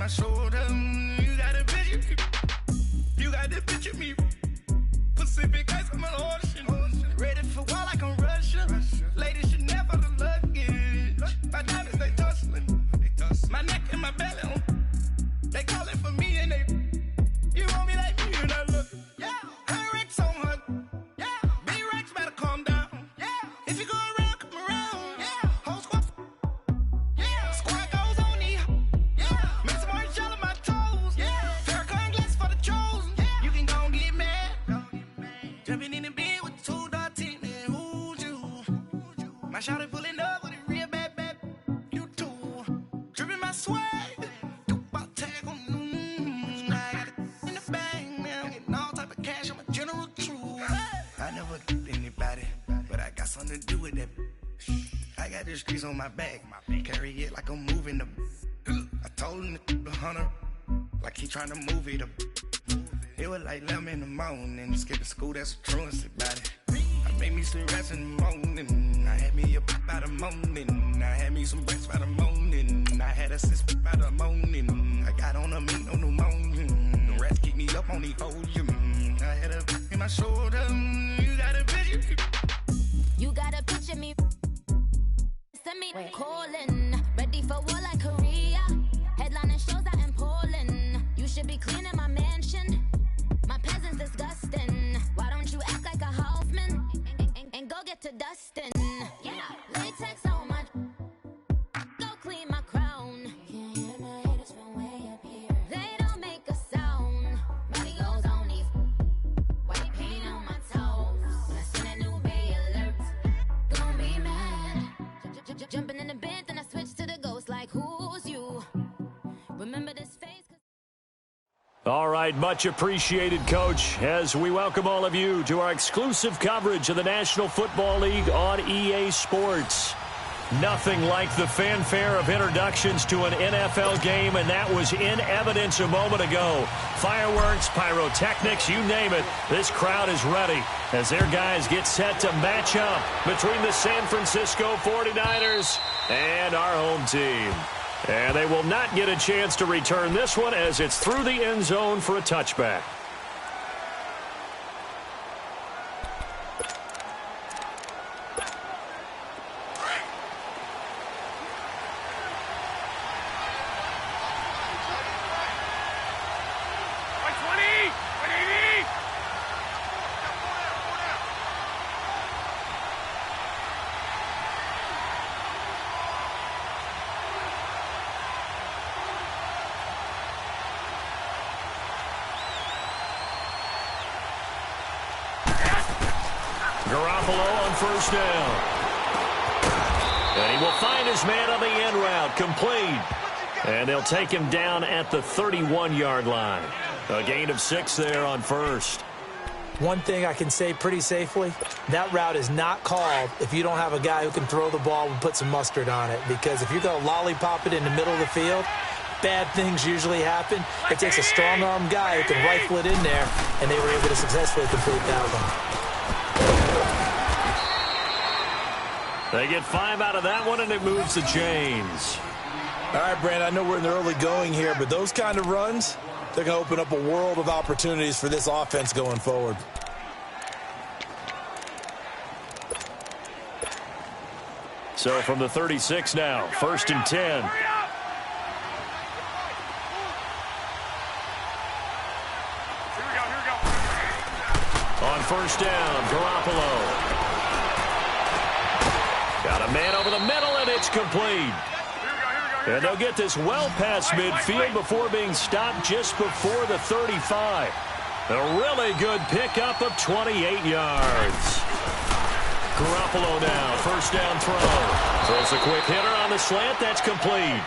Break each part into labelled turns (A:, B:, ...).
A: shoulder. You got a picture. You got the picture me. Pacific ice, I'm an ocean. Ready for war like I'm Russian. Ladies should never the luggage. My diamonds, they tussling. My neck and my belly. They calling for me and they. You want me like me, you're not looking. Yeah. Her Rex on her. Yeah. Big Rex better calm down. Yeah. If you go around, come around. Yeah. Whole squad. Yeah. Squad goes on me. Yeah. Make some orange gel on my toes. Yeah. Farrakhan glass for the chosen. Yeah. You can go and get mad. Jumping in the bed with 2 dark teeth, man. Who's you? My shawty pulling up with a real bad. You too. Dripping my swag. Something to do with that. I got the streets on my back. Carry it like I'm moving the. I told him the hunter, like he trying to move it up. It was like 11 in the morning. Skipping school, that's a truancy about it. I made me some rest in the morning. I had me a pop by the morning. I had me some breaks by the morning. I had a sis by the morning. I got on a meat, no pneumonia. The rats keep me up on the ocean. I had a in my shoulder. You got a picture.
B: You gotta picture me. Send me calling. Ready for war like Korea. Headlining shows out in Poland. You should be cleaning my mansion. My peasants disgusting. Why don't you act like a Hoffman and go get to dustin'? Yeah, latex on my. Go clean my crown. Can't hear my haters from way up here. They don't make a sound. Money goes on these. White paint on my toes. When I send a new bay alert. Gonna be mad. Jumping in the bed, then I switch to the ghost like who's you? Remember this face?
C: All right, much appreciated, Coach, as we welcome all of you to our exclusive coverage of the National Football League on EA Sports. Nothing like the fanfare of introductions to an NFL game, and that was in evidence a moment ago. Fireworks, pyrotechnics, you name it, this crowd is ready as their guys get set to match up between the San Francisco 49ers and our home team. And they will not get a chance to return this one as it's through the end zone for a touchback. First down. And he will find his man on the end route, complete. And they'll take him down at the 31-yard line. A gain of 6 there on first.
D: One thing I can say pretty safely, that route is not called if you don't have a guy who can throw the ball and put some mustard on it. Because if you're going to lollipop it in the middle of the field, bad things usually happen. It takes a strong-arm guy who can rifle it in there, and they were able to successfully complete that one.
C: They get 5 out of that one, and it moves the chains.
E: All right, Brand, I know we're in the early going here, but those kind of runs, they're going to open up a world of opportunities for this offense going forward.
C: So from the 36 now, 1st and 10. On first down, Garoppolo. Got a man over the middle, and it's complete. And they'll get this well past midfield before being stopped just before the 35. A really good pickup of 28 yards. Garoppolo now, first down throw. Throws a quick hitter on the slant, that's complete.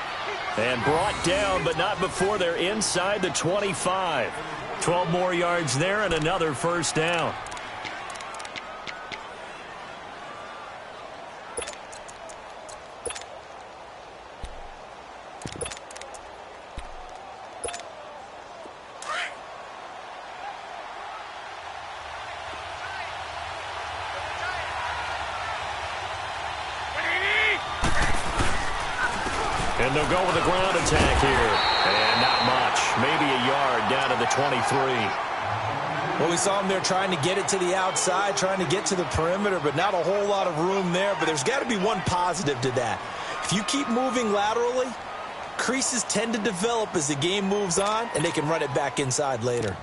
C: And brought down, but not before they're inside the 25. 12 more yards there and another first down. And they'll go with a ground attack here. And not much. Maybe a yard down to the 23.
E: Well, we saw him there trying to get it to the outside, trying to get to the perimeter, but not a whole lot of room there. But there's got to be one positive to that. If you keep moving laterally, creases tend to develop as the game moves on, and they can run it back inside later.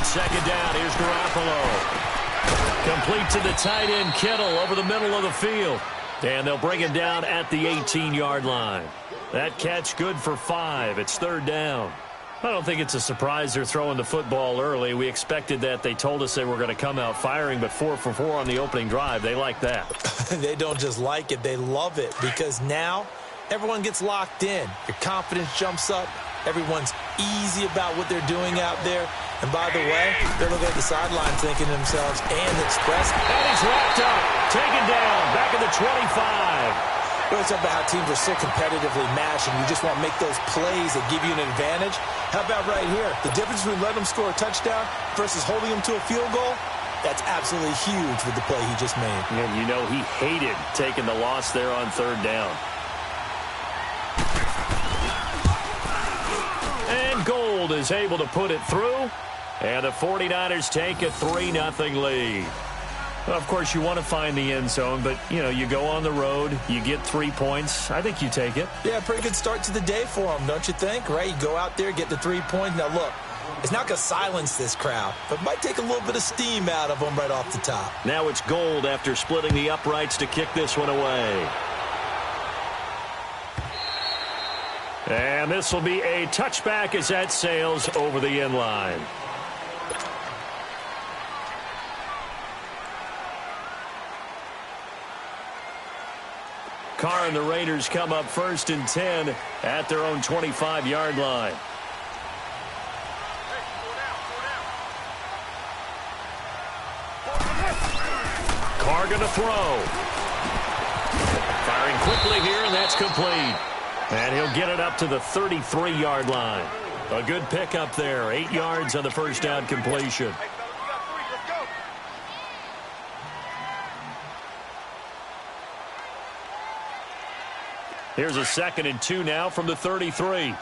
C: Second down, here's Garoppolo. Complete to the tight end, Kittle, over the middle of the field. And they'll bring him down at the 18-yard line. That catch good for 5. It's third down. I don't think it's a surprise they're throwing the football early. We expected that. They told us they were going to come out firing, but 4 for 4 on the opening drive. They like that.
E: They don't just like it, they love it, because now everyone gets locked in. Your confidence jumps up. Everyone's easy about what they're doing out there. And by the way, they're looking at the sideline thinking to themselves, and express.
C: And he's wrapped up, taken down, back at the 25.
E: We always talk about how teams are so competitively matched, and you just want to make those plays that give you an advantage. How about right here? The difference between letting them score a touchdown versus holding them to a field goal, that's absolutely huge with the play he just made.
C: And you know he hated taking the loss there on third down. And Gold is able to put it through. And the 49ers take a 3-0 lead. Well, of course, you want to find the end zone, but, you know, you go on the road, you get 3 points. I think you take it.
E: Yeah, pretty good start to the day for them, don't you think? Right? You go out there, get the 3 points. Now, look, it's not going to silence this crowd, but it might take a little bit of steam out of them right off the top.
C: Now it's Gold after splitting the uprights to kick this one away. And this will be a touchback as that sails over the end line. Carr and the Raiders come up 1st and 10 at their own 25-yard line. Carr going to throw. Firing quickly here, and that's complete. And he'll get it up to the 33-yard line. A good pickup there. 8 yards on the first down completion. Here's a 2nd and 2 now from the 33.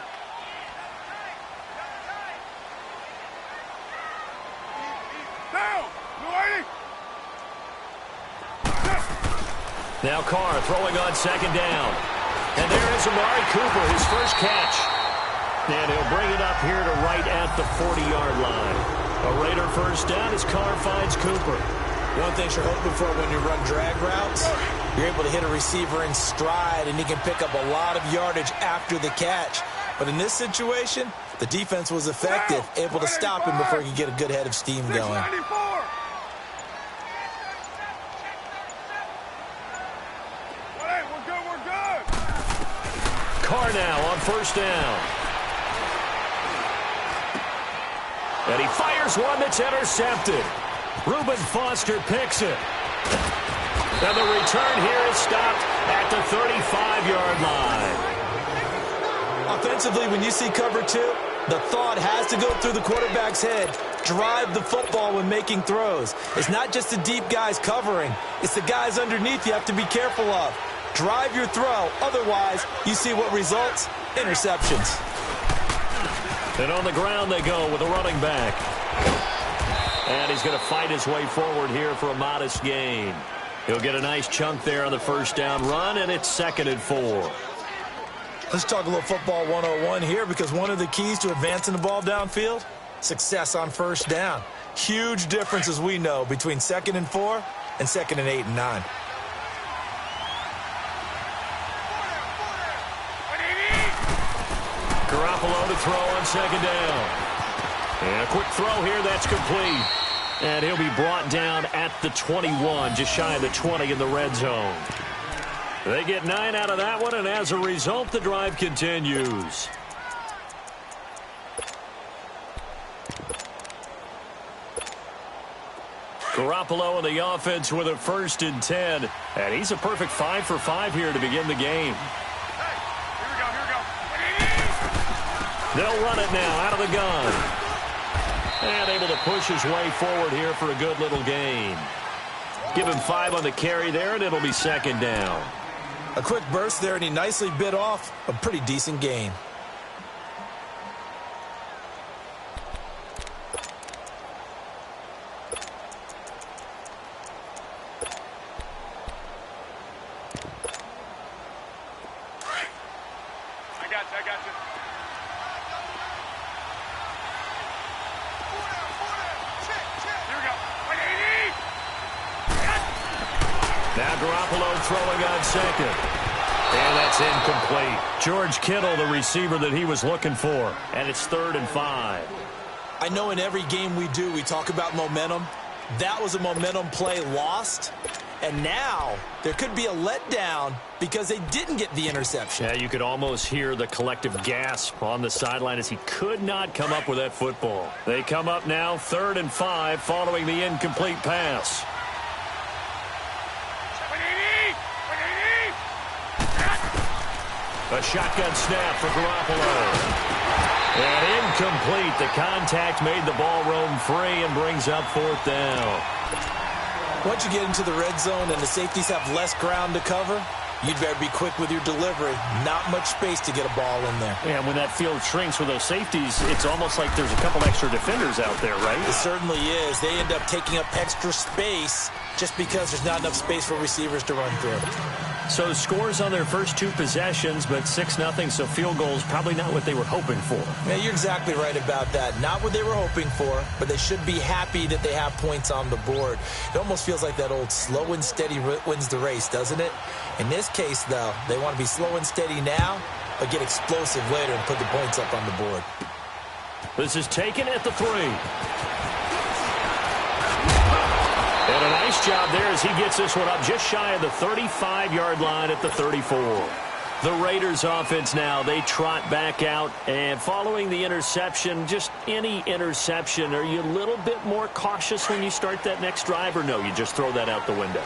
C: Now Carr throwing on 2nd down. And there is Amari Cooper, his first catch. And he'll bring it up here to right at the 40-yard line. A Raider first down as Carr finds Cooper.
E: One thing you're hoping for when you run drag routes, you're able to hit a receiver in stride, and he can pick up a lot of yardage after the catch. But in this situation, the defense was effective, able to stop him before he could get a good head of steam going.
C: Carr now on first down. And he fires one that's intercepted. Reuben Foster picks it. And the return here is stopped at the 35-yard line.
E: Offensively, when you see cover 2, the thought has to go through the quarterback's head. Drive the football when making throws. It's not just the deep guys covering. It's the guys underneath you have to be careful of. Drive your throw. Otherwise, you see what results? Interceptions.
C: And on the ground they go with a running back. And he's going to fight his way forward here for a modest gain. He'll get a nice chunk there on the first down run, and it's 2nd and 4.
E: Let's talk a little football 101 here, because one of the keys to advancing the ball downfield, success on first down. Huge difference, as we know, between 2nd and 4 and 2nd and 8 and 9.
C: Garoppolo to throw on 2nd down. And a quick throw here, that's complete. And he'll be brought down at the 21, just shy of the 20 in the red zone. They get 9 out of that one, and as a result, the drive continues. Garoppolo in the offense with a 1st and 10. And he's a perfect 5 for 5 here to begin the game.
A: Hey, here we go.
C: They'll run it now out of the gun. And able to push his way forward here for a good little gain. Give him 5 on the carry there, and it'll be 2nd down.
E: A quick burst there, and he nicely bit off a pretty decent gain.
A: I got you. Here we go. 180.
C: Now Garoppolo throwing on 2nd. And that's incomplete. George Kittle, the receiver that he was looking for. And it's 3rd and 5.
E: I know in every game we do, we talk about momentum. That was a momentum play lost. And now there could be a letdown because they didn't get the interception.
C: Yeah, you could almost hear the collective gasp on the sideline as he could not come up with that football. They come up now 3rd and 5 following the incomplete pass. A shotgun snap for Garoppolo. And incomplete. The contact made the ball roam free and brings up 4th down.
E: Once you get into the red zone and the safeties have less ground to cover, you'd better be quick with your delivery. Not much space to get a ball in there.
C: And when that field shrinks with those safeties, it's almost like there's a couple extra defenders out there, right?
E: It certainly is. They end up taking up extra space just because there's not enough space for receivers to run through.
C: So scores on their first 2 possessions, but 6-0, so field goals probably not what they were hoping for.
E: Yeah, you're exactly right about that. Not what they were hoping for, but they should be happy that they have points on the board. It almost feels like that old slow and steady wins the race, doesn't it? In this case, though, they want to be slow and steady now, but get explosive later and put the points up on the board.
C: This is taken at the 3. And a nice job there as he gets this one up just shy of the 35-yard line at the 34. The Raiders offense now, they trot back out. And following the interception, just any interception, are you a little bit more cautious when you start that next drive, or no, you just throw that out the window?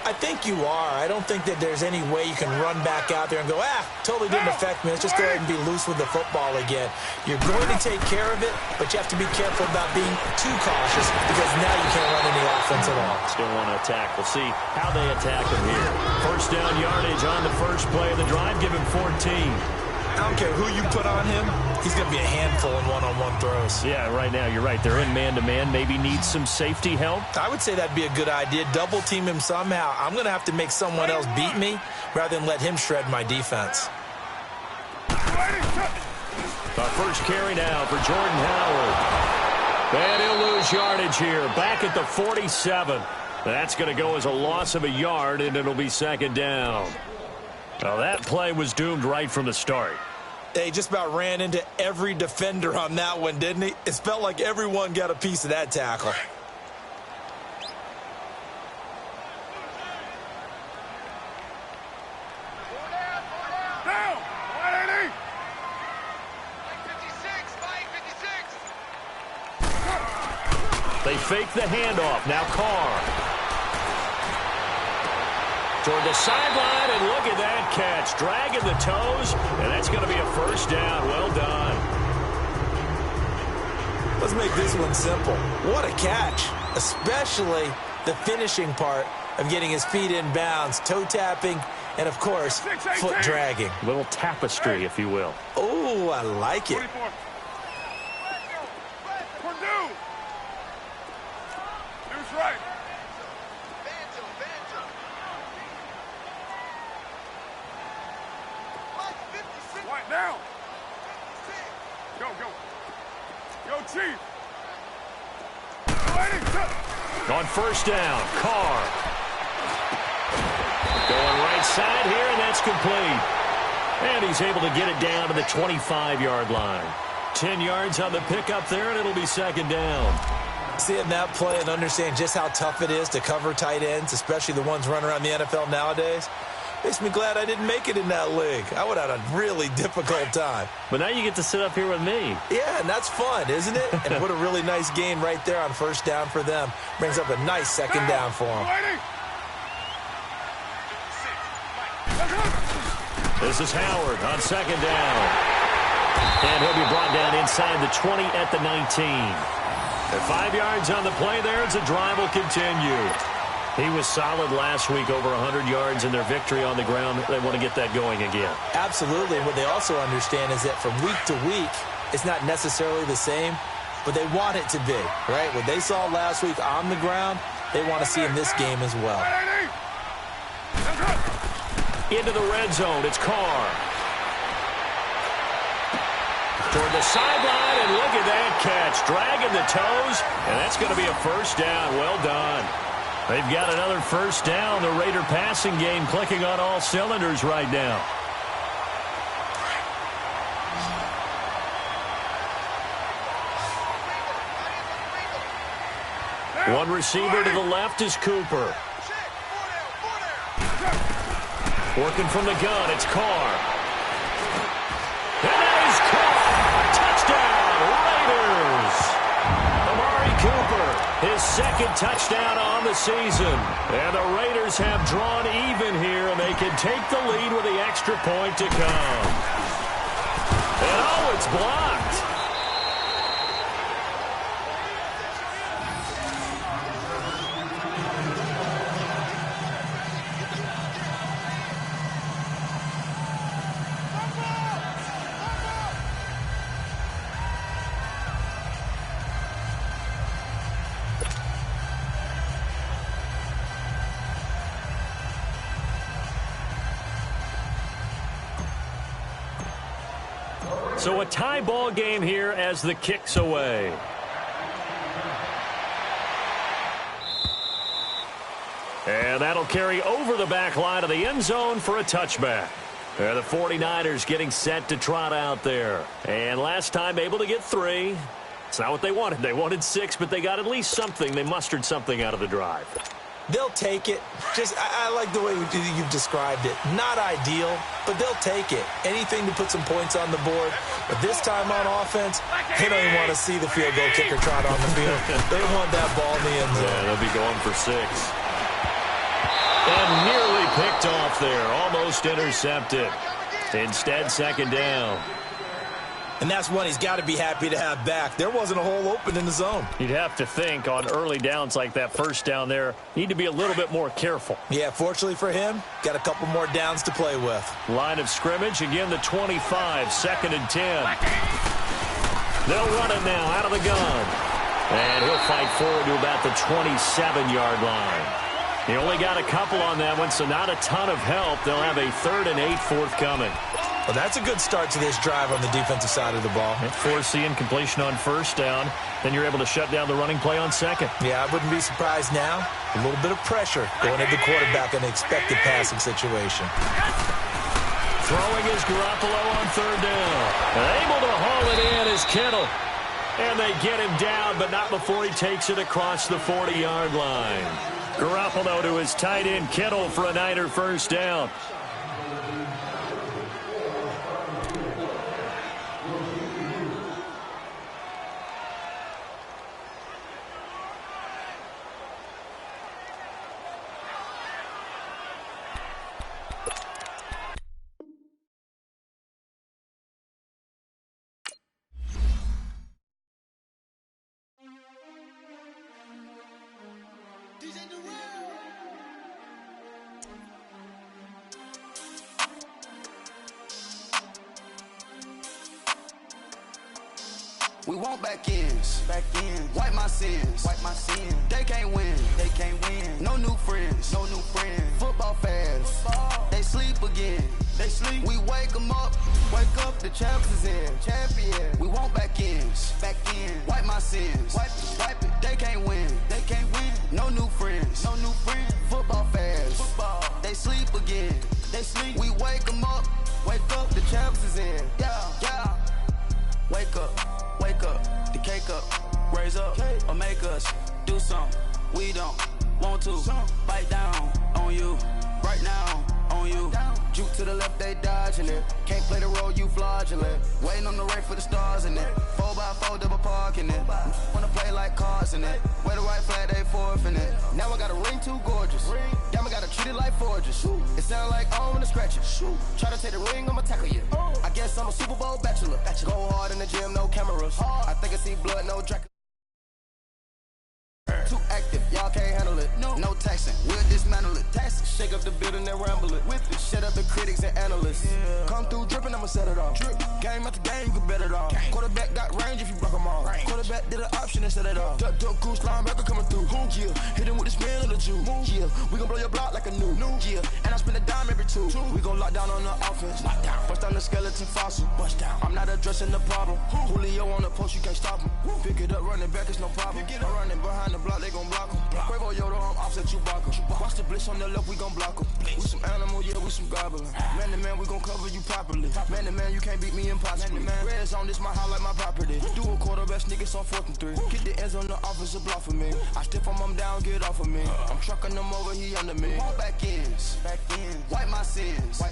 E: I think you are. I don't think that there's any way you can run back out there and go, totally didn't affect me. Let's just go ahead and be loose with the football again. You're going to take care of it, but you have to be careful about being too cautious because now you can't run any offense at all.
C: Still want to attack. We'll see how they attack him here. 1st down yardage on the first play of the drive. Give him 14.
E: I don't care who you put on him. He's going to be a handful in one-on-one throws.
C: Yeah, right now, you're right. They're in man-to-man. Maybe needs some safety help.
E: I would say that'd be a good idea. Double team him somehow. I'm going to have to make someone else beat me rather than let him shred my defense.
C: The first carry now for Jordan Howard. And he'll lose yardage here. Back at the 47. That's going to go as a loss of a yard, and it'll be 2nd down. Well, that play was doomed right from the start.
E: They just about ran into every defender on that one, didn't he? It felt like everyone got a piece of that tackle.
A: Down. 180. 56.
C: They fake the handoff. Now Carr. Toward the sideline, and look at that catch. Dragging the toes, and that's going to be a 1st down. Well done.
E: Let's make this one simple. What a catch, especially the finishing part of getting his feet in bounds, toe tapping, and, of course, foot dragging.
C: A little tapestry, if you will.
E: Oh, I like it.
A: 24. Purdue. Dude's right. White down. Go. Yo, Chief.
C: On 1st down, Carr. Going right side here, and that's complete. And he's able to get it down to the 25-yard line. 10 yards on the pickup there, and it'll be 2nd down.
E: Seeing that play and understand just how tough it is to cover tight ends, especially the ones running around the NFL nowadays. Makes me glad I didn't make it in that league. I would have had a really difficult time.
C: But now you get to sit up here with me.
E: Yeah, and that's fun, isn't it? And put a really nice gain right there on first down for them. Brings up a nice second down for them.
C: This is Howard on second down. And he'll be brought down inside the 20 at the 19. At 5 yards on the play there as the drive will continue. He was solid last week, over 100 yards in their victory on the ground. They want to get that going again.
E: Absolutely. What they also understand is that from week to week, it's not necessarily the same, but they want it to be, right? What they saw last week on the ground, they want to see in this game as well.
C: Into the red zone, it's Carr. Toward the sideline, and look at that catch. Dragging the toes, and that's going to be a first down. Well done. They've got another first down. The Raider passing game clicking on all cylinders right now. One receiver to the left is Cooper. Working from the gun, it's Carr. And that is Cooper, his second touchdown on the season. And the Raiders have drawn even here, and they can take the lead with the extra point to come. And oh, it's blocked. So a tie ball game here as the kick's away. And that'll carry over the back line of the end zone for a touchback. The 49ers getting set to trot out there. And last time able to get 3. It's not what they wanted. They wanted 6, but they got at least something. They mustered something out of the drive.
E: They'll take it. I like the way you've described it. Not ideal, but they'll take it. Anything to put some points on the board. But this time on offense, they don't even want to see the field goal kicker trot on the field. They want that ball in the end zone.
C: Yeah, they'll be going for 6. And nearly picked off there. Almost intercepted. Instead, second down.
E: And that's one he's got to be happy to have back. There wasn't a hole open in the zone.
C: You'd have to think on early downs like that first down there, need to be a little bit more careful.
E: Yeah, fortunately for him, got a couple more downs to play with.
C: Line of scrimmage, again the 25, 2nd and 10. They'll run it now out of the gun. And he'll fight forward to about the 27-yard line. He only got a couple on that one, so not a ton of help. They'll have a 3rd and 8 forthcoming.
E: Well, that's a good start to this drive on the defensive side of the ball.
C: Force incompletion on first down. Then you're able to shut down the running play on second.
E: Yeah, I wouldn't be surprised now. A little bit of pressure going into the quarterback in an expected passing situation.
C: Throwing is Garoppolo on 3rd down. Able to haul it in is Kittle. And they get him down, but not before he takes it across the 40-yard line. Garoppolo to his tight end Kittle for a Niner first down.
A: We want back ends. Wipe my sins. They can't win. No new friends. Football fans. They sleep again. We wake them up. The champs is here. We want back ends. Wipe my sins. Wipe it. They can't win. No new friends. Football fans. They sleep again. We wake them up. The champs is here. Yeah. Wake up, the cake up, raise up, or make us do something we don't want to. Bite down on you right now, on you. Juke to the left, they dodging it. Can't play the role, you fraudulent. Waiting on the right for the stars in it. 4x4 double parking it. Wanna play like cars in it. Wear the right flag, they forfeiting it. Now I got a ring too gorgeous. Damn, I gotta treat it like forges. It sound like I wanna scratch it. Try to take the ring, I'ma tackle you. I guess I'm a Super Bowl bachelor. Go hard in the gym, no cameras. I think I see blood, no Dracula. Too active, y'all can't handle it. No taxing, we'll dismantle it. Tax, shake up the building and ramble it. With it, shut up the critics and analysts. Come through dripping, I'ma set it off. Game after game, you can bet it off. Quarterback got range if you block them all. Quarterback did an option and set it off. Duck goose linebacker coming through. Yeah, hit him with the spin of the Jew. Yeah, we gon' blow your block like a new. Yeah, and I spend a dime every two. We gon' lock down on the offense. Bust down the skeleton fossil. Bust down. I'm not addressing the problem. Julio on the post, you can't stop him. Pick it up, running back, it's no problem. I'm running behind the block, they gon' block him. Quavo Yoda, I'm offset Chewbacca. Watch the blitz on the left, we gon' block him. We some animal, yeah, we some gobbler. Man to man, we gon' cover you properly. Man to man, you can't beat me impossibly. Red zone, this my highlight, my property. Do a quarterback sneakers on 4th and 3. Get the ends on the offensive block for me. I step on him down, get off of me. I'm trucking them over, he under me. Back ends, wipe my sins.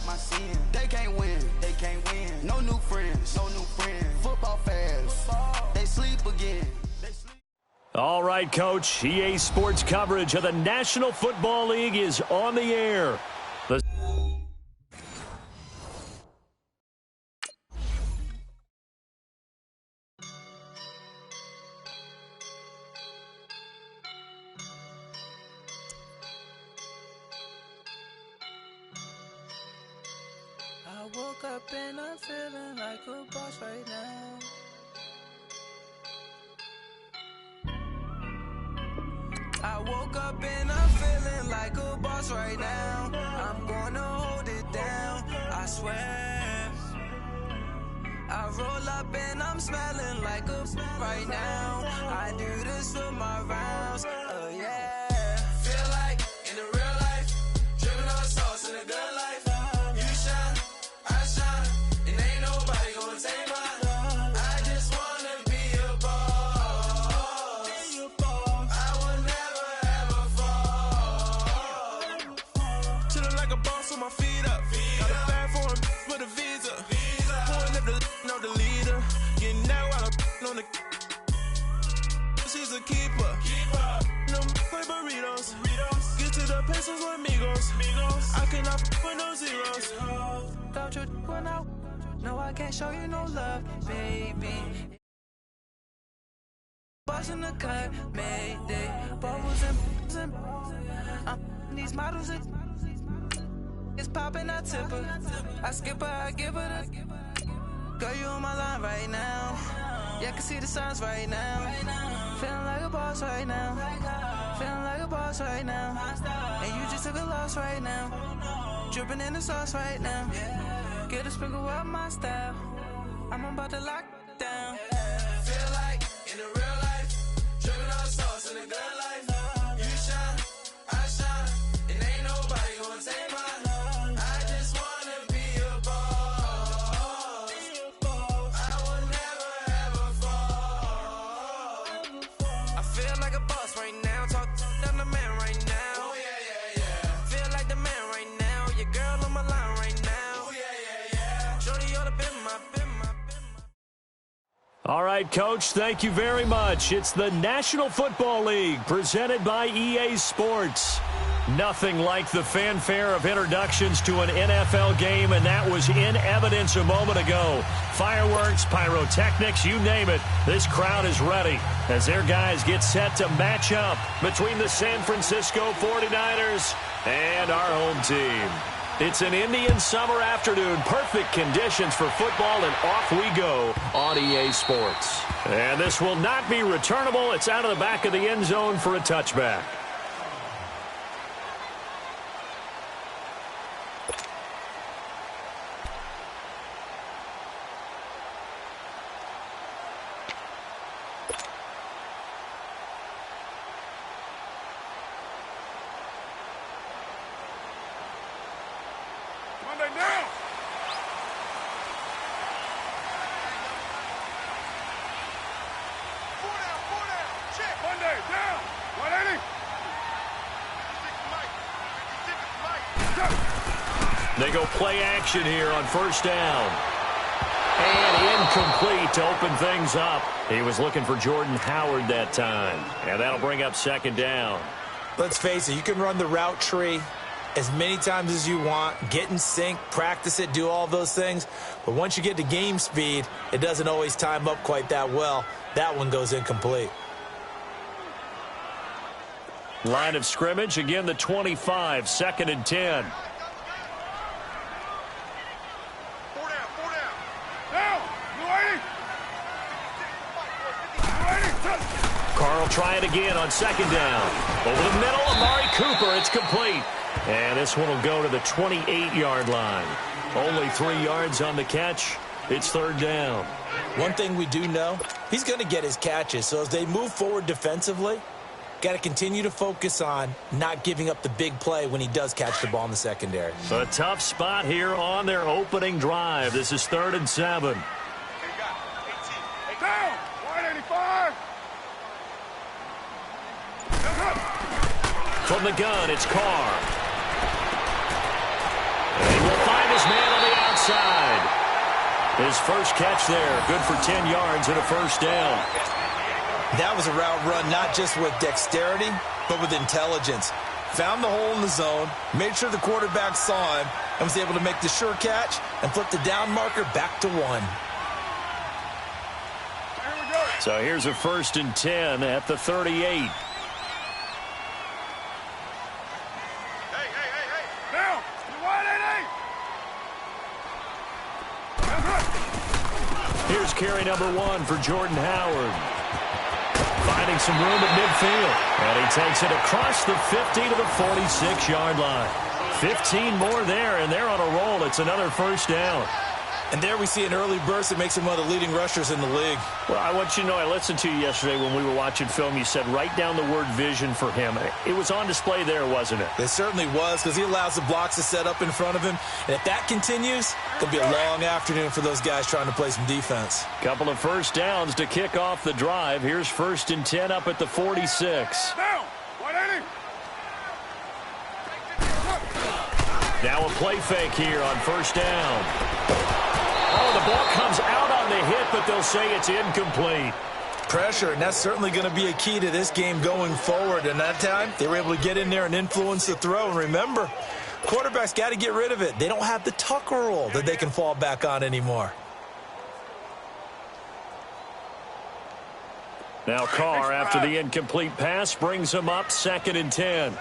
A: They can't win, No new friends, Football fans, they sleep again.
C: All right, Coach. EA Sports coverage of the National Football League is on the air.
F: I woke up and I'm feeling like a boss right now. I woke up and I'm feeling like a boss right now. I'm gonna hold it down, I swear. I roll up and I'm smelling like a right now. I do this for my rounds, yeah. Feel like in the real life, dripping on sauce in a good life. You shine, I shine, and ain't nobody gonna take mine. I just wanna be a boss. I will never ever fall. Chillin' like a boss with my feet up. Got a bag for him with a visa. Pulling up the know the leader. Getting out while I'm on the. She's a keeper. No play burritos. Get to the pesos with amigos. I cannot with no zeros. Don't you run out? No, I can't show you no love, baby. Boss in the cut, Mayday. Bubbles and these models it's popping, I tip her. I skip her, I give her the. Girl, you on my line right now. Yeah, I can see the signs right now. Feeling like a boss right now. Feeling like a boss right now. And you just took a loss right now. Dripping in the sauce right now. Get a sprinkle up my style. I'm about to lock down. Feel like in the real life, dripping on sauce in the good life. You shine, I shine, and ain't nobody gonna take mine. I just wanna be a boss. I will never ever fall. I feel like a boss right now. Talk to the man right now. Oh yeah. Feel like the man right now. Your girl on my line right now. Oh yeah. Shorty oughta been my.
C: All right, Coach, thank you very much. It's the National Football League presented by EA Sports. Nothing like the fanfare of introductions to an NFL game, and that was in evidence a moment ago. Fireworks, pyrotechnics, you name it. This crowd is ready as their guys get set to match up between the San Francisco 49ers and our home team. It's an Indian summer afternoon. Perfect conditions for football, and off we go on EA Sports. And this will not be returnable. It's out of the back of the end zone for a touchback. They go play action here on first down. And incomplete to open things up. He was looking for Jordan Howard that time. And that'll bring up second down.
D: Let's face it, you can run the route tree as many times as you want, get in sync, practice it, do all those things. But once you get to game speed, it doesn't always time up quite that well. That one goes incomplete.
C: Line of scrimmage, again the 25, 2nd and 10. Carl try it again on 2nd down. Over the middle, Amari Cooper, it's complete. And this one will go to the 28-yard line. Only 3 yards on the catch. It's 3rd down.
D: One thing we do know, he's going to get his catches. So as they move forward defensively, got to continue to focus on not giving up the big play when he does catch the ball in the secondary.
C: A tough spot here on their opening drive. This is 3rd and 7.
A: Down! 185!
C: From the gun, it's Carr. And he will find his man on the outside. His first catch there, good for 10 yards and a first down.
E: That was a route run not just with dexterity, but with intelligence. Found the hole in the zone, made sure the quarterback saw him, and was able to make the sure catch and flip the down marker back to 1.
C: So here's a 1st and 10 at the 38. Here's carry number 1 for Jordan Howard. Finding some room at midfield. And he takes it across the 50 to the 46-yard line. 15 more there, and they're on a roll. It's another first down.
E: And there we see an early burst that makes him one of the leading rushers in the league.
C: Well, I want you to know, I listened to you yesterday when we were watching film. You said write down the word vision for him. It was on display there, wasn't it?
E: It certainly was, because he allows the blocks to set up in front of him. And if that continues, it'll be a long afternoon for those guys trying to play some defense.
C: Couple of first downs to kick off the drive. Here's 1st and 10 up at the 46.
A: Down! 180!
C: Now a play fake here on first down. Oh, the ball comes out on the hit, but they'll say it's incomplete.
E: Pressure, and that's certainly going to be a key to this game going forward. And that time, they were able to get in there and influence the throw. And remember, quarterbacks got to get rid of it. They don't have the Tucker rule that they can fall back on anymore.
C: Now Carr, after the incomplete pass, brings him up 2nd and 10.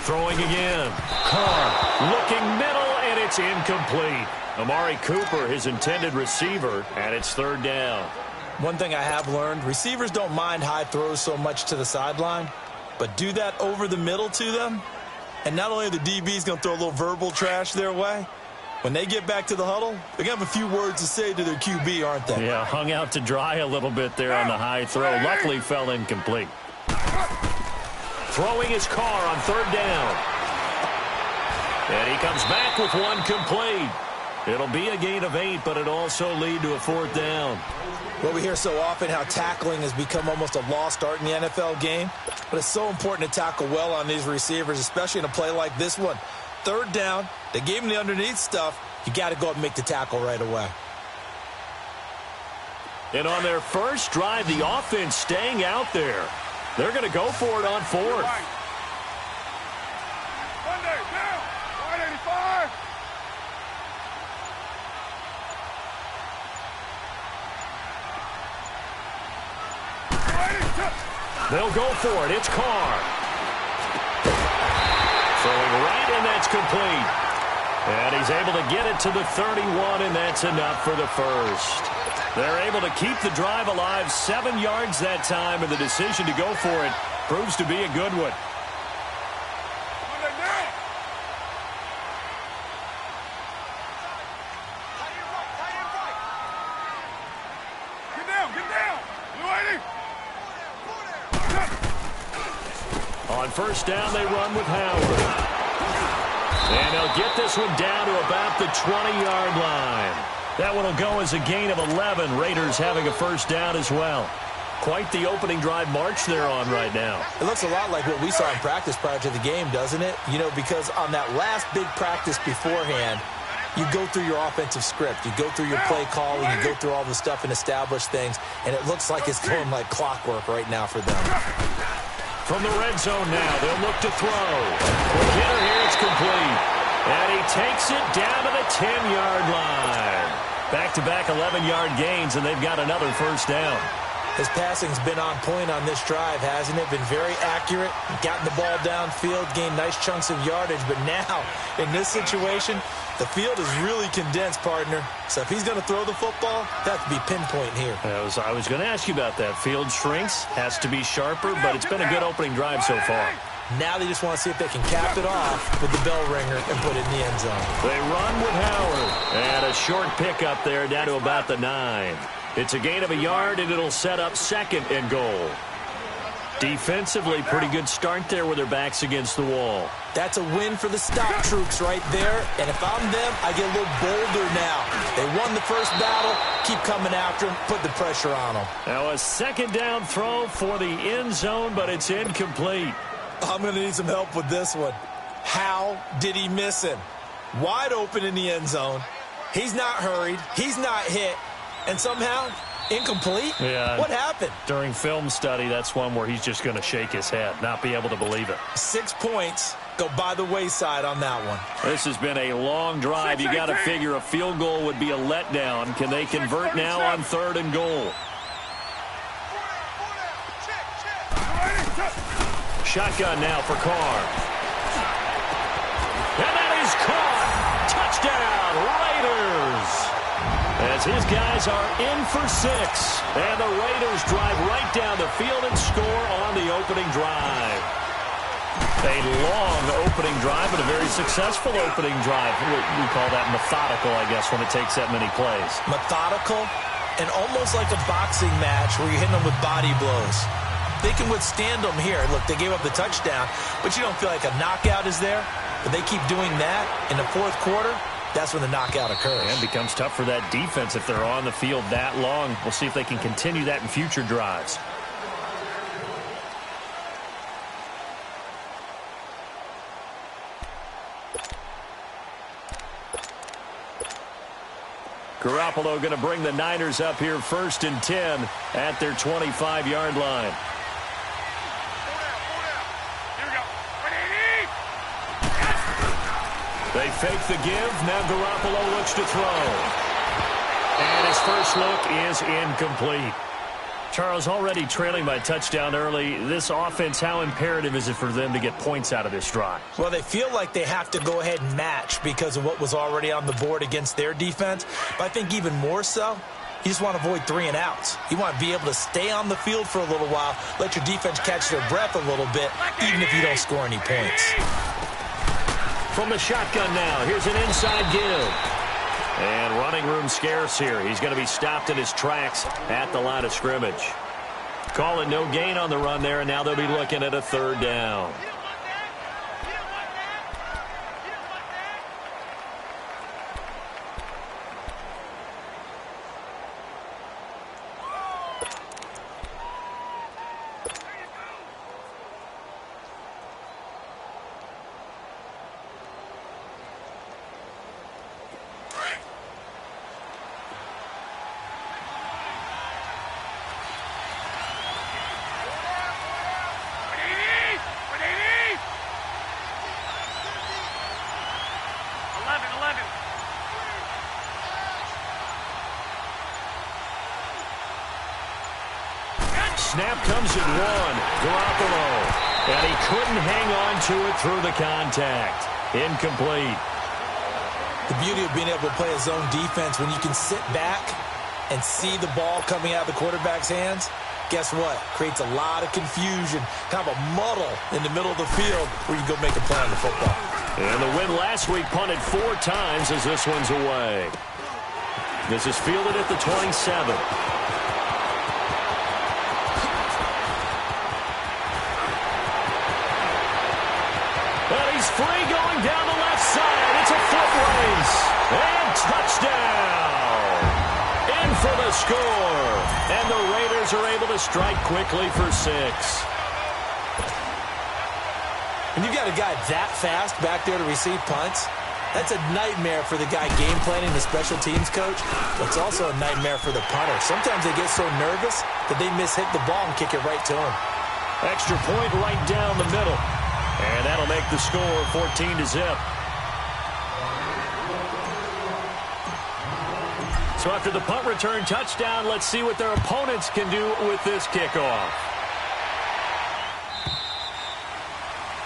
C: Throwing again. Carr looking middle, and it's incomplete. Amari Cooper, his intended receiver, and it's 3rd down.
E: One thing I have learned, receivers don't mind high throws so much to the sideline, but do that over the middle to them, and not only are the DBs going to throw a little verbal trash their way, when they get back to the huddle, they're going to have a few words to say to their QB, aren't they?
C: Yeah, hung out to dry a little bit there on the high throw. Luckily fell incomplete. Throwing his Carr on 3rd down. And he comes back with one complete. It'll be a gain of 8, but it'll also lead to a 4th down.
E: Well, we hear so often how tackling has become almost a lost art in the NFL game, but it's so important to tackle well on these receivers, especially in a play like this one. 3rd down, they gave him the underneath stuff. You got to go up and make the tackle right away.
C: And on their first drive, the offense staying out there. They're going to go for it on 4th.
A: Monday, down! 185!
C: They'll go for it. It's Carr. Throwing right, and that's complete. And he's able to get it to the 31, and that's enough for the first. They're able to keep the drive alive, 7 yards that time, and the decision to go for it proves to be a good one. On first down, they run with Howard. And they'll get this one down to about the 20-yard line. That one will go as a gain of 11. Raiders having a first down as well. Quite the opening drive march they're on right now.
E: It looks a lot like what we saw in practice prior to the game, doesn't it? You know, because on that last big practice beforehand, you go through your offensive script. You go through your play calling. You go through all the stuff and establish things. And it looks like it's going like clockwork right now for them.
C: From the red zone now, they'll look to throw. The hitter here, it's complete. And he takes it down to the 10-yard line. Back-to-back 11-yard gains, and they've got another first down.
E: His passing's been on point on this drive, hasn't it? Been very accurate, gotten the ball downfield, gained nice chunks of yardage. But now, in this situation, the field is really condensed, partner. So if he's going to throw the football, that could be pinpoint here.
C: I was going to ask you about that. Field shrinks, has to be sharper, but it's been a good opening drive so far.
E: Now they just want to see if they can cap it off with the bell ringer and put it in the end zone.
C: They run with Howard. And a short pickup there down to about the 9. It's a gain of a yard, and it'll set up 2nd and goal. Defensively, pretty good start there with their backs against the wall.
E: That's a win for the stop troops right there. And if I'm them, I get a little bolder now. They won the first battle. Keep coming after them. Put the pressure on them.
C: Now a 2nd down throw for the end zone, but it's incomplete.
E: I'm going to need some help with this one. How did he miss him? Wide open in the end zone. He's not hurried. He's not hit. And somehow, incomplete?
C: Yeah.
E: What happened?
C: During film study, that's one where he's just going to shake his head, not be able to believe it.
E: 6 points go by the wayside on that one.
C: This has been a long drive. You got to figure a field goal would be a letdown. Can they convert now on 3rd and goal? Shotgun now for Carr. And that is caught. Touchdown, Raiders. As his guys are in for 6. And the Raiders drive right down the field and score on the opening drive. A long opening drive, but a very successful opening drive. We call that methodical, I guess, when it takes that many plays.
E: Methodical and almost like a boxing match where you're hitting them with body blows. They can withstand them here. Look, they gave up the touchdown, but you don't feel like a knockout is there. But they keep doing that in the 4th quarter. That's when the knockout occurs.
C: And it becomes tough for that defense if they're on the field that long. We'll see if they can continue that in future drives. Garoppolo going to bring the Niners up here 1st and 10 at their 25-yard line. They fake the give. Now Garoppolo looks to throw. And his first look is incomplete. Charles, already trailing by a touchdown early. This offense, how imperative is it for them to get points out of this drive?
E: Well, they feel like they have to go ahead and match because of what was already on the board against their defense. But I think even more so, you just want to avoid 3 and outs. You want to be able to stay on the field for a little while, let your defense catch their breath a little bit, even if you don't score any points.
C: From the shotgun now, here's an inside give. And running room scarce here. He's going to be stopped in his tracks at the line of scrimmage. Call it no gain on the run there, and now they'll be looking at a 3rd down. Snap comes at 1. Garoppolo. And he couldn't hang on to it through the contact. Incomplete.
E: The beauty of being able to play a zone defense when you can sit back and see the ball coming out of the quarterback's hands, guess what? Creates a lot of confusion, kind of a muddle in the middle of the field where you go make a play on the football.
C: And the win last week punted 4 times as this one's away. This is fielded at the 27. And he's free going down the left side. It's a foot race. And touchdown. In for the the score. And the Raiders are able to strike quickly for 6.
D: When you got a guy that fast back there to receive punts, that's a nightmare for the guy game planning, the special teams coach. But it's also a nightmare for the punter. Sometimes they get so nervous that they mishit the ball and kick it right to him.
C: Extra point right down the middle. And that'll make the score 14-0. So after the punt return touchdown, let's see what their opponents can do with this kickoff.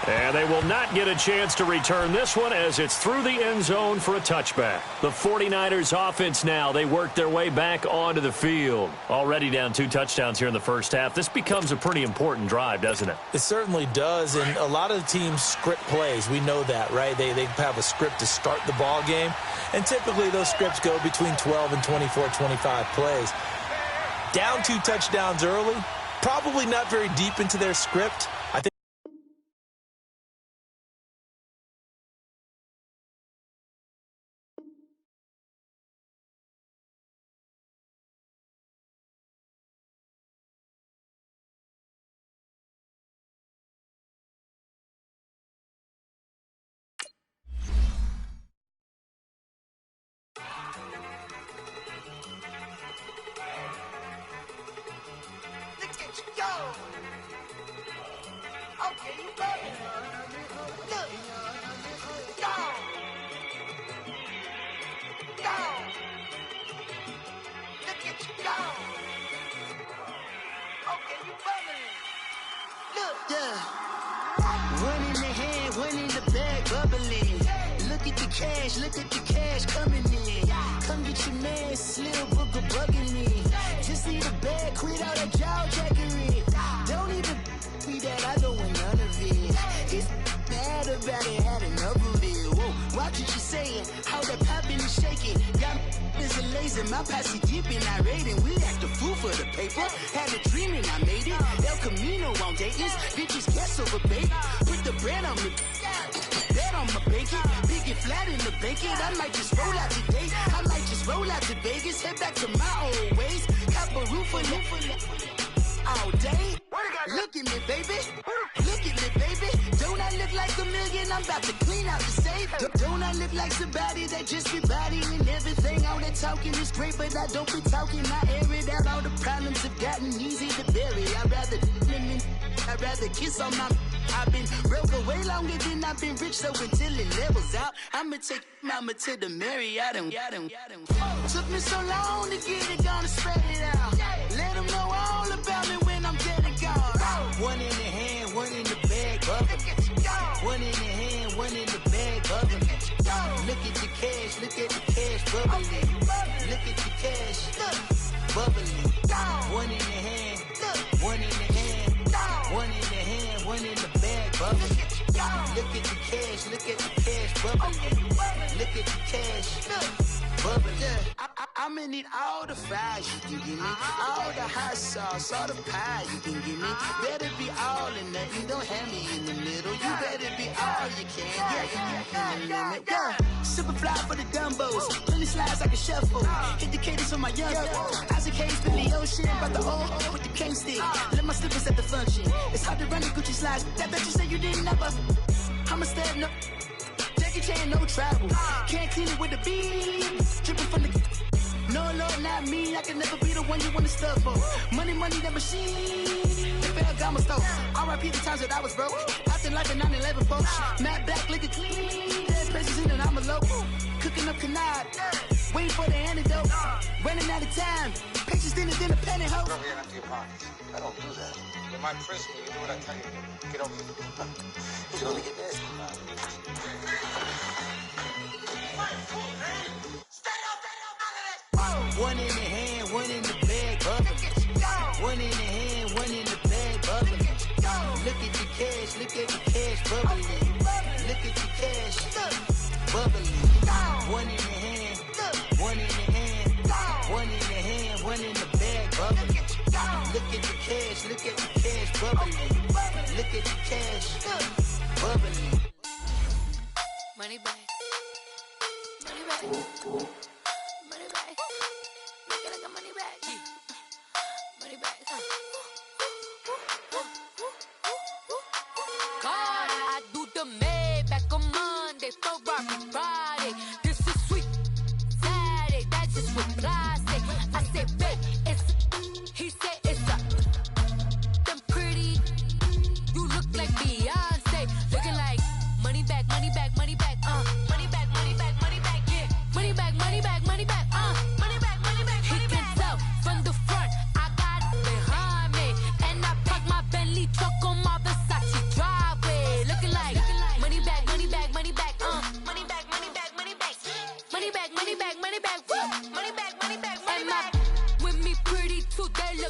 C: And they will not get a chance to return this one as it's through the end zone for a touchback. The 49ers offense now, they work their way back onto the field. Already down 2 touchdowns here in the first half. This becomes a pretty important drive, doesn't it?
D: It certainly does, and a lot of the teams script plays. We know that, right? They have a script to start the ball game, and typically those scripts go between 12 and 24, 25 plays. Down 2 touchdowns early, probably not very deep into their script. I think
A: One in the hand, one in the bag, bubbling. Look at the cash coming in. Come get your man, Slim Booker bugging me. Just need a bag, quit all that jaw jackery. Don't even be that, I don't want none of it. It's bad about it, had enough of it. Whoa, watch what you saying, how that popping and shaking. Got is a laser, my posse dipping, I raiding. We act a fool for the paper. Had a dream and I made it. El Camino on Dayton's, bitches guess over baby. Put the bread on me, bet on my bacon. Big and flat in the bacon. I might just roll out today. I might just roll out to Vegas. Head back to my old ways. Cop a roof for all day. Look at me, baby. Look at me, baby. Don't I look like a million? I'm about to clean out the safe. Don't I look like somebody that just be bodying everything? All that talking is great, but I don't be talking. I air it out. All the problems have gotten easy to bury. I'd rather kiss on my. I've been broke way longer than I've been rich, so until it levels out, I'ma take mama to the Marriott and took me so long to get it, gonna spread it out. Let them know all about me when I'm dead and gone. One in the hand, one in the bag, bubbling. One in the hand, one in the bag, bubbling. Look at the cash, bubbling. Look at the cash, bubbling. One in the hand, one in the hand, one in the hand, one in the bag, bubbling. Look at the cash, bubbling. Look at the cash, bubbling. I'ma need all the fries you can give me, all the hot sauce, all the pie you can give me. Better be all in nothing, don't have me in the middle. You better be all you can, yeah. Super fly for the Dumbos, plenty slides like a shuffle. Hit the cadence on my young Isaac Hayes, Billy Ocean, about the old with the cane stick. Let my slippers at the function. It's hard to run the Gucci slides. That bet you say you didn't never. I'ma step no. Jackie Chan, no travel. Can't clean it with the beam. Dripping from the. No, Lord, not me. I can never be the one you wanna stuff for. Money, that machine. Ferragamo store. R.I.P. the times that I was broke. After life in 9/11, folks. Matte black, liquor clean. Dead places in and I'm a local. Cooking up canard. Waiting for the antidote. Running out of time. Patience thinner than a penny hoe.
G: Get over here and empty your pockets. I don't do that. You're my prisoner. You do what I tell you to do. Get over here. You can only get this.
A: One in the hand, one in the bag, bubbling. One in the hand, one in the bag, bubbling. Look at the cash, bubbling. Look at the cash, bubbling. One in the hand, one in the hand, one in the hand, one in the bag, bubbling. Look at the cash, bubbling. Look at the cash, bubbling.
B: Money back. Money back. Money back. Make it like a money back.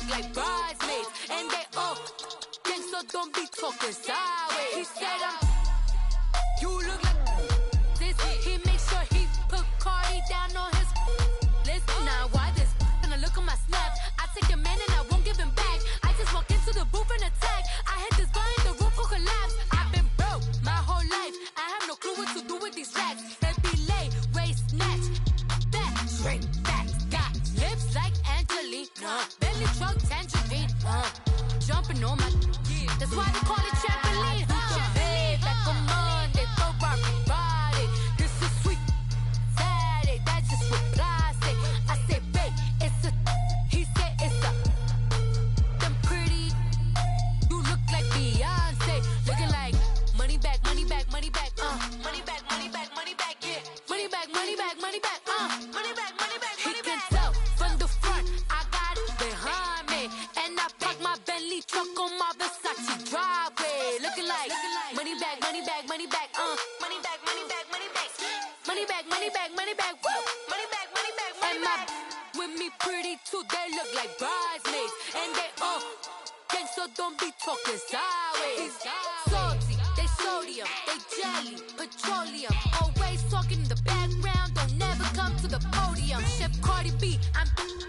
B: look like bridesmaids. And they all think so don't be talking sideways. He said you look like this. He makes sure he put Cardi down on his list. Now why this? Gonna look on my snap. I take your man and I won't give him back. I just walk into the booth and attack. I hit this guy in the roof will collapse. I've been broke my whole life. I have no clue what to do with these racks. Heavy lay, waist snatch, back straight back. Got lips like Angelina, belly truck tangerine. Jumping on my, that's why they call it trampoline. Hey, back on Monday, throw body. This is sweet Saturday, that's just with plastic. I say, babe, it's a, he said it's a, them pretty. You look like Beyonce, looking like money back, money back, money back, money back, money back, money back, yeah, money back, money back, money back, money back, money back. He can tell from the front, I got it behind me, and I park my Bentley truck on my Versace driveway, looking like money back, money back, money back, money back, money back, money back, money back, money back, money back, woo, money back, money back, money back. With me pretty too, they look like bridesmaids, and they all gang, so don't be talking sideways. Salty, they sodium, they jelly, petroleum, always talking in the background, don't never come to the podium. Chef Cardi B, I'm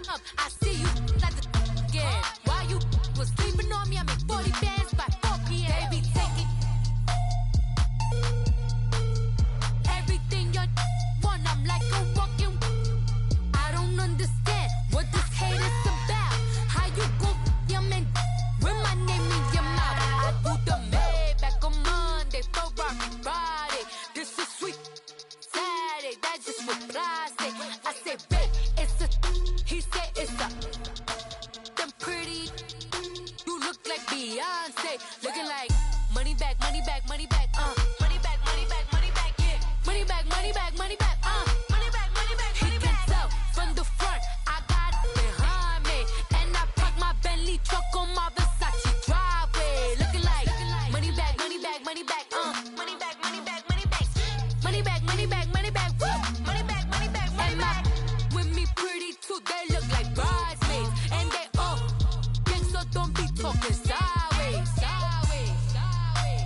B: up, I see you like the again. While you was sleeping on me, I make 40 bands by 4 p.m. Baby, take it. Everything you want, I'm like a walking. I don't understand what this hate is about. How you go, your man, with my name in your mouth. I do the Maybach on Monday, for Friday. This is sweet Saturday, that's just with plastic. I say, babe, it's a, he said it's a, them pretty. You look like Beyonce, looking like money back, money back, money back, money back, money back, money back, yeah, money back, money back, money back, money back, money back. He can tell from the front, I got it behind me, and I park my Bentley truck on my Versace driveway, looking like money back, money back, money back, money back, money back, money back, money back, money back, money back, woo, money back, money back, money back. With me pretty too, they look like bridesmaids, and they all gang, so don't be talking sideways, sideways, sideways.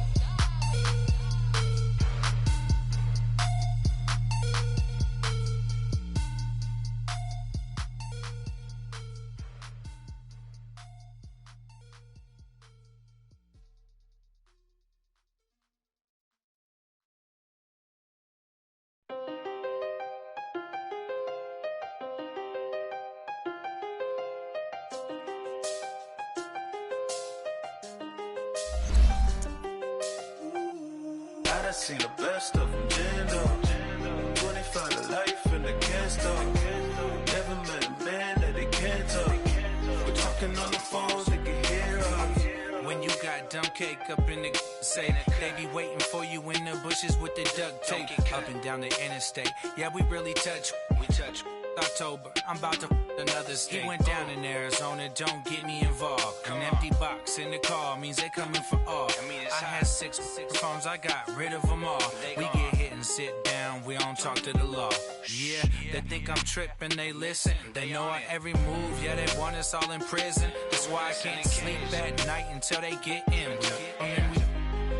A: I seen the best of them, Jando. 25 to life in the can't stop. Never met a man that they can't talk. We're talking on the phones, they can hear us.
H: When you got dumb cake up in the say that they be waiting for you in the bushes with the duct tape. Up and down the interstate, yeah, we really touch. We touch. October, I'm about to another state. He went down in Arizona, don't get me involved. An empty box in the car means they coming for all. I had six phones, I got rid of them all. We get hit and sit down, we don't talk to the law. Yeah, they think I'm tripping, they listen. They know our every move, yeah, they want us all in prison. That's why I can't sleep at night until they get in.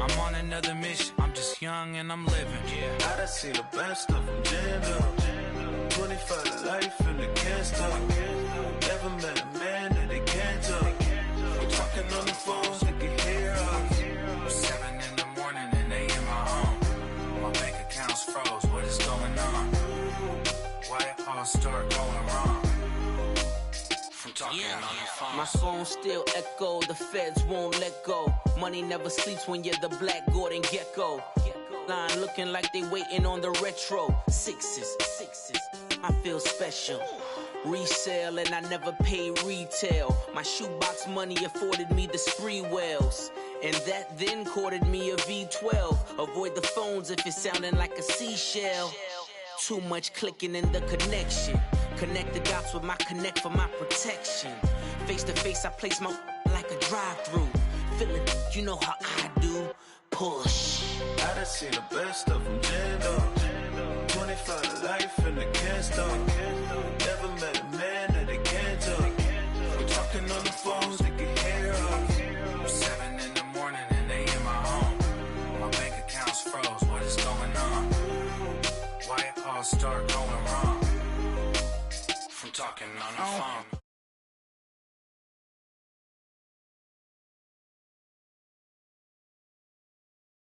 H: I'm on another mission, I'm just young and I'm living.
A: I done seen the best of them, Jando. 25 to life and they can't stop. Never met a man that they can't talk. We're talking on the phones, they can hear us.
H: 7 in the morning and they in my home. My bank account's froze, what is going on? Why it all start going wrong? From talking on the phone.
I: My phone still echo, the feds won't let go. Money never sleeps when you're the black Gordon Gecko. Line looking like they waiting on the retro. Sixes, I feel special. Resale and I never pay retail. My shoebox money afforded me the spree wells. And that then courted me a V12. Avoid the phones if it's sounding like a seashell. Too much clicking in the connection. Connect the dots with my connect for my protection. Face to face I place my like a drive-through. Feeling, you know how I do. Push.
A: I done seen the best of them, Jando. 25 to life and they can't stop. Never met a man that they can't talk. We're talking on the phone.
H: I'll start going wrong from talking on the phone.